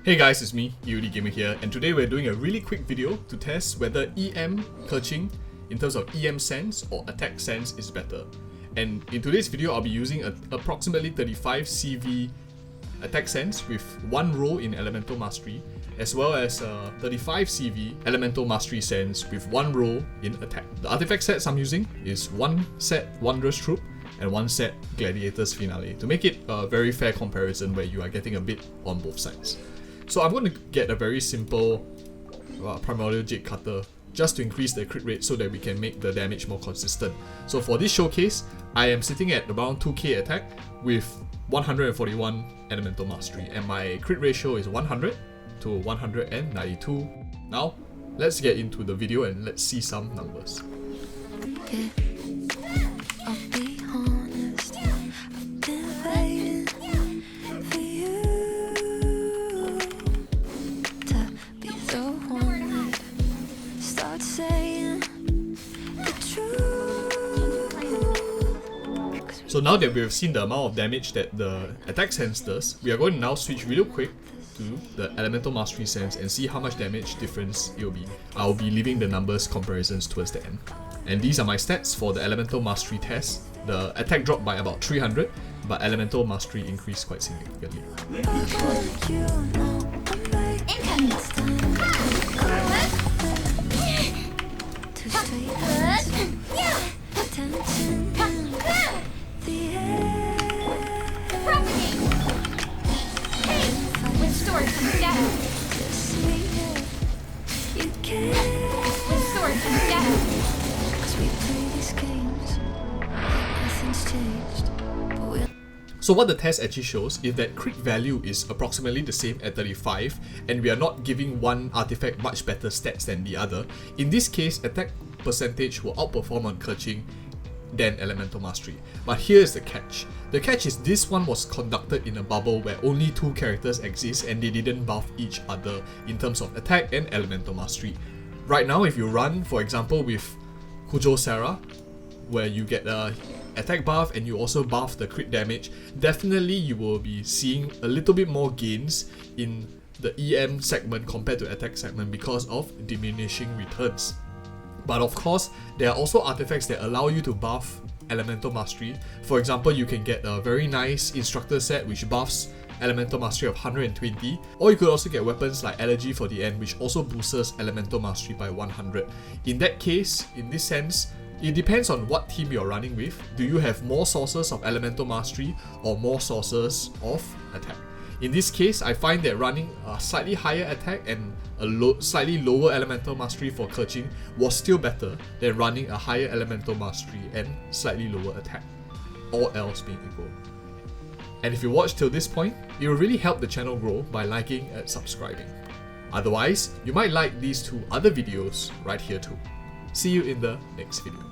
Hey guys, it's me, EODGamer here, and today we're doing a really quick video to test whether EM Keqing, in terms of EM sense or attack sense, is better. And in today's video, I'll be using approximately 35 CV attack sense with 1 roll in Elemental Mastery, as well as 35 CV Elemental Mastery sense with 1 roll in attack. The artifact sets I'm using is 1 set Wondrous Troop and 1 set Gladiator's Finale, to make it a very fair comparison where you are getting a bit on both sides. So I'm going to get a very simple Primordial Jade Cutter just to increase the crit rate so that we can make the damage more consistent. So for this showcase, I am sitting at around 2k attack with 141 Elemental Mastery, and my crit ratio is 100 to 192. Now, let's get into the video and let's see some numbers. Yeah, I'll be honest, I've been waiting for you to be the one that starts saying the truth. So now that we've seen the amount of damage that the attack sense does, we are going to now switch real quick to the Elemental Mastery sense and see how much damage difference it will be. I'll be leaving the numbers comparisons towards the end. And these are my stats for the Elemental Mastery test. The attack dropped by about 300, but Elemental Mastery increased quite significantly. So what the test actually shows is that crit value is approximately the same at 35, and we are not giving one artifact much better stats than the other. In this case, attack percentage will outperform on Keqing than Elemental Mastery. But here's the catch. The catch is this one was conducted in a bubble where only 2 characters exist and they didn't buff each other in terms of attack and Elemental Mastery. Right now, if you run, for example, with Kujo Sarah, where you get a attack buff and you also buff the crit damage, definitely you will be seeing a little bit more gains in the EM segment compared to attack segment because of diminishing returns. But of course, there are also artifacts that allow you to buff Elemental Mastery. For example, you can get a very nice Instructor set which buffs Elemental Mastery of 120, or you could also get weapons like Elegy for the End, which also boosts Elemental Mastery by 100. In that case, in this sense, it depends on what team you're running with. Do you have more sources of Elemental Mastery or more sources of attack? In this case, I find that running a slightly higher attack and a slightly lower Elemental Mastery for Keqing was still better than running a higher Elemental Mastery and slightly lower attack, all else being equal. And if you watched till this point, it will really help the channel grow by liking and subscribing. Otherwise, you might like these 2 other videos right here too. See you in the next video.